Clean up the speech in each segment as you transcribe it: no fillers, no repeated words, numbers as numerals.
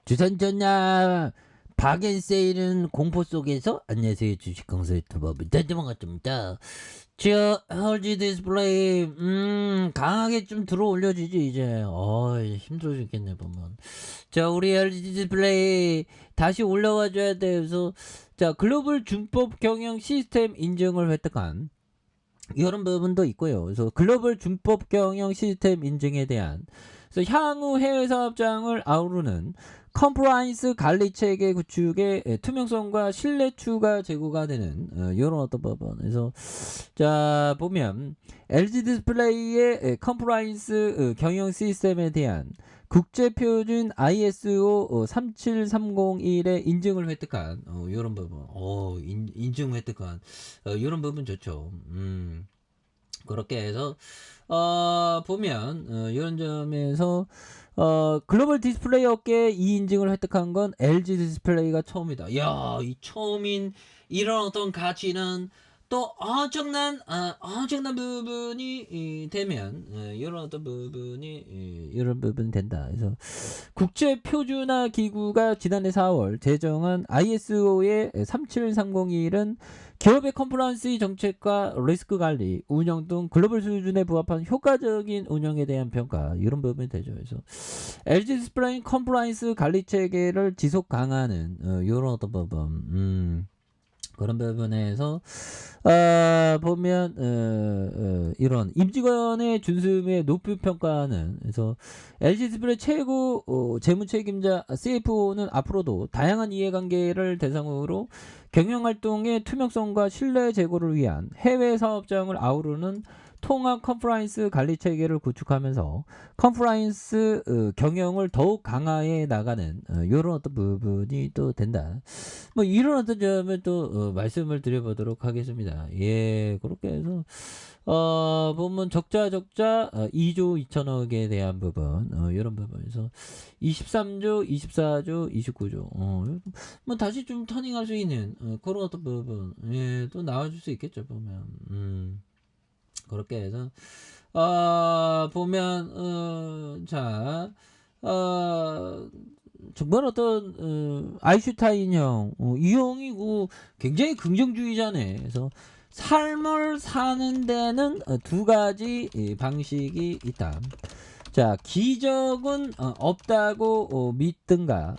주선전야 박앤세일은 공포 속에서. 안녕하세요, 주식강사 유튜버 문자대방같습니다. 저 헐지 디스플레이 강하게 좀 들어 올려주지 이제. 힘들어 죽겠네 보면. 자, 우리 LG 디스플레이 다시 올라와 줘야 돼. 그래서 자, 글로벌 준법 경영 시스템 인증을 획득한 이런 부분도 있고요. 그래서 글로벌 준법 경영 시스템 인증에 대한, 그래서 향후 해외 사업장을 아우르는 컴플라이언스 관리 체계 구축의 투명성과 신뢰 추가 제고가 되는 이런 어떤 부분에서, 자 보면 LG 디스플레이의 컴플라이언스 경영 시스템에 대한 국제 표준 ISO 37301의 인증을 획득한 이런 부분, 인증 획득한 이런 부분 좋죠. 그렇게 해서 보면 이런 점에서 글로벌 디스플레이 업계에 이 인증을 획득한 건 LG 디스플레이가 처음이다. 야, 이 처음인 이런 어떤 가치는 또 엄청난 부분이 되면 이런 어떤 부분이 이런 부분이 된다. 그래서 국제 표준화 기구가 지난해 4월 제정한 ISO의 37301은 기업의 컴플라이언스 정책과 리스크 관리, 운영 등 글로벌 수준에 부합한 효과적인 운영에 대한 평가, 이런 부분이 되죠. 그래서 LG 디스플레이 컴플라이언스 관리 체계를 지속 강화하는 이런 어떤 부분, 그런 부분에서 보면 이런 임직원의 준수에 높이 평가하는, 그래서 LG 디스플레이 최고 재무 책임자 CFO는 앞으로도 다양한 이해관계를 대상으로 경영활동의 투명성과 신뢰 제고를 위한 해외 사업장을 아우르는 통합 컴플라이언스 관리 체계를 구축하면서 컴플라이언스 경영을 더욱 강화해 나가는 이런 어떤 부분이 또 된다. 뭐 이런 어떤 점을 또 말씀을 드려보도록 하겠습니다. 예, 그렇게 해서 보면 적자 2조 2천억에 대한 부분, 이런 부분에서 23조, 24조, 29조, 뭐 다시 좀 터닝할 수 있는 그런 어떤 부분, 예, 또 나와줄 수 있겠죠 보면. 그렇게 해서 보면 자 정말 어떤 아인슈타인형, 이 형이 굉장히 긍정주의자네. 그래서 삶을 사는 데는 두 가지 방식이 있다. 자, 기적은 없다고 믿든가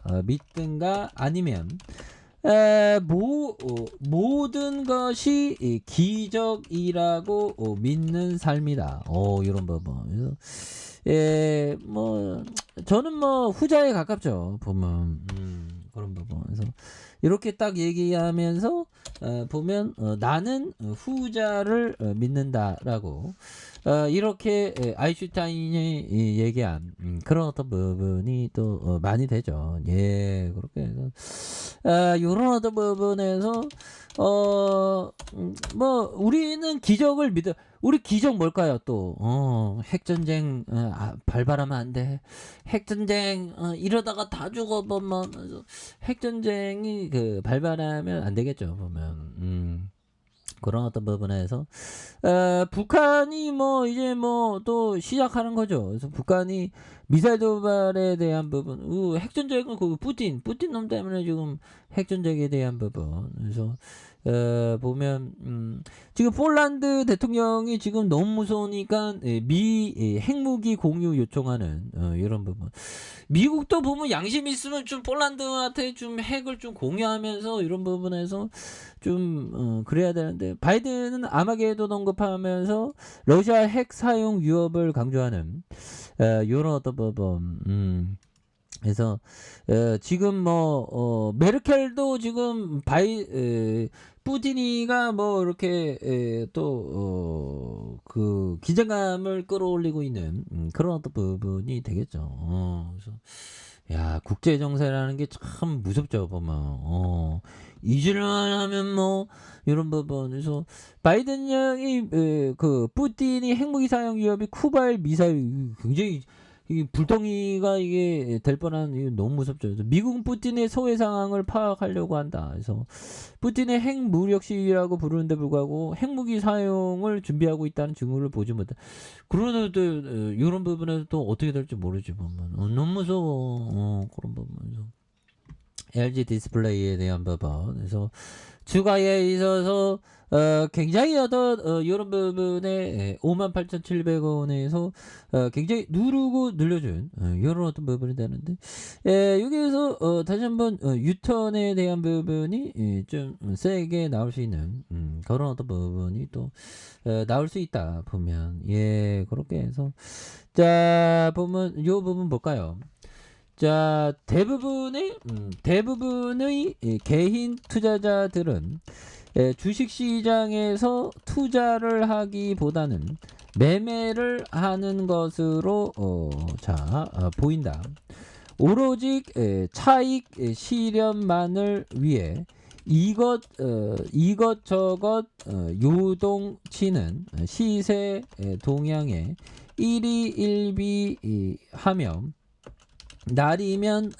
아니면 모든 것이 기적이라고 믿는 삶이다. 이런 부분. 그래서 뭐 저는 뭐 후자에 가깝죠 보면. 그런 부분. 그래서 이렇게 딱 얘기하면서 보면 나는 후자를 믿는다라고 이렇게 아인슈타인이 얘기한 그런 어떤 부분이 또 많이 되죠. 예, 그렇게 해서 이런 어떤 부분에서 뭐 우리는 기적을 믿어. 우리 기적 뭘까요? 또 핵전쟁 발발하면 안 돼. 핵전쟁 이러다가 다 죽어보면 핵전쟁이 발발하면 안 되겠죠 보면. 그런 어떤 부분에서 북한이 뭐 이제 뭐 또 시작하는 거죠. 그래서 북한이 미사일 도발에 대한 부분, 핵전쟁은 그 푸틴 놈 때문에 지금 핵전쟁에 대한 부분. 그래서 보면 지금 폴란드 대통령이 지금 너무 무서우니까 미 핵무기 공유 요청하는 이런 부분. 미국도 보면 양심 있으면 좀 폴란드한테 좀 핵을 좀 공유하면서 이런 부분에서 좀 그래야 되는데, 바이든은 아마게돈 언급하면서 러시아 핵 사용 위협을 강조하는 이런 어떤 부분. 그래서 지금 뭐 메르켈도 지금 푸틴이가 뭐 이렇게 또 그 기대감을 끌어올리고 있는 그런 어떤 부분이 되겠죠. 그래서 야, 국제 정세라는 게 참 무섭죠 보면. 잊을만 하면 뭐 이런 부분에서 바이든 형이 그 푸틴이 핵무기 사용 위협이 쿠바의 미사일 굉장히 이 불덩이가 이게 될 뻔한, 이게 너무 무섭죠. 그래서 미국은 푸틴의 소외 상황을 파악하려고 한다. 그래서 푸틴의 핵 무력 시위라고 부르는데 불구하고 핵무기 사용을 준비하고 있다는 증거를 보지 못해. 그러는데 이런 부분에서 또 어떻게 될지 모르지 보면 너무 무서워. 그런 부분에서. LG 디스플레이에 대한 부분. 그래서 주가에 있어서 굉장히 어떤 이런 부분에 58,700원에서 굉장히 누르고 늘려준 이런 어떤 부분이 되는데 여기에서 다시 한번 유턴에 대한 부분이 좀 세게 나올 수 있는 그런 어떤 부분이 또 나올 수 있다 보면 예 그렇게 해서 자 보면 요 부분 볼까요? 자 대부분의 개인 투자자들은 주식시장에서 투자를 하기보다는 매매를 하는 것으로 보인다. 오로지 차익 실현만을 위해 이것저것 요동치는 시세 동향에 일희일비하며 날이면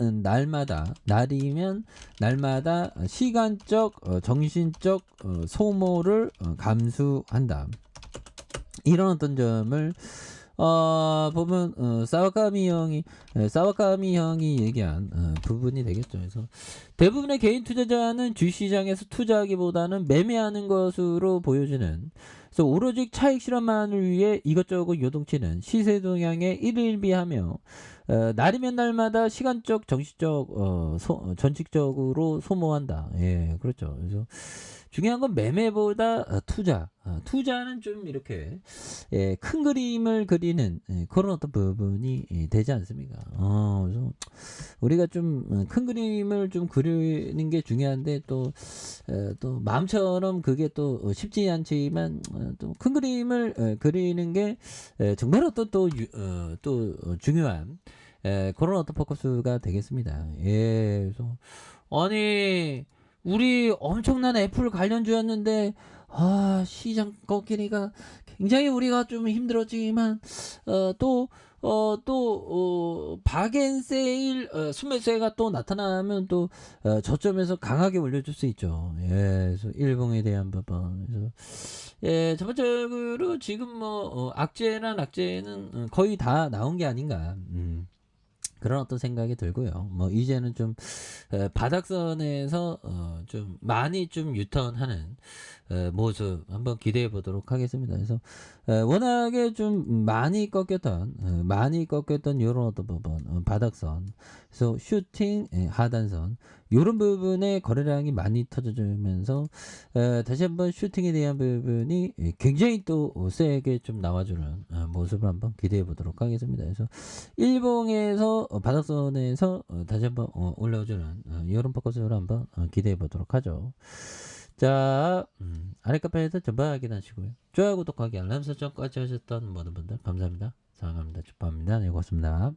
날마다 시간적 정신적 소모를 감수한다. 이런 어떤 점을 보면 사와카미 형이 얘기한 부분이 되겠죠. 그래서 대부분의 개인 투자자는 주시장에서 투자하기보다는 매매하는 것으로 보여지는 그래서 오로지 차익 실현만을 위해 이것저것 요동치는 시세 동향에 일일비하며 날이면 날마다 시간적 정신적 전직적으로 소모한다. 예, 그렇죠. 그래서 중요한 건 매매보다 투자. 투자는 좀 이렇게 큰 그림을 그리는 그런 어떤 부분이 되지 않습니까? 그래서 우리가 좀 큰 그림을 좀 그리는 게 중요한데 또 마음처럼 그게 또 쉽지 않지만 또 큰 그림을 그리는 게 정말 어떤 또 중요한 그런 어떤 포커스가 되겠습니다. 예, 그래서 아니 우리 엄청난 애플 관련주였는데 시장 꺾이니까 굉장히 우리가 좀 힘들었지만 박앤세일 순매수가 또 나타나면 또 저점에서 강하게 올려줄 수 있죠. 예, 그래서 일봉에 대한 부분. 그래서 예, 전반적으로 지금 뭐 악재는 거의 다 나온 게 아닌가. 그런 어떤 생각이 들고요. 뭐 이제는 좀 바닥선에서 좀 많이 좀 유턴하는 모습 한번 기대해 보도록 하겠습니다. 그래서 워낙에 좀 많이 꺾였던 이런 어떤 부분 바닥선, 그래서 슈팅 하단선 이런 부분에 거래량이 많이 터져주면서 다시 한번 슈팅에 대한 부분이 굉장히 또 세게 좀 나와주는 모습을 한번 기대해 보도록 하겠습니다. 그래서 일봉에서 바닥선에서 다시 한번 올라오주는 이런 포커스를 한번 기대해 보도록 하죠. 자, 아래 카페에서 전부 확인하시고요. 좋아요, 구독하기, 알람 설정까지 하셨던 모든 분들 감사합니다. 사랑합니다. 축하합니다. 네, 고맙습니다.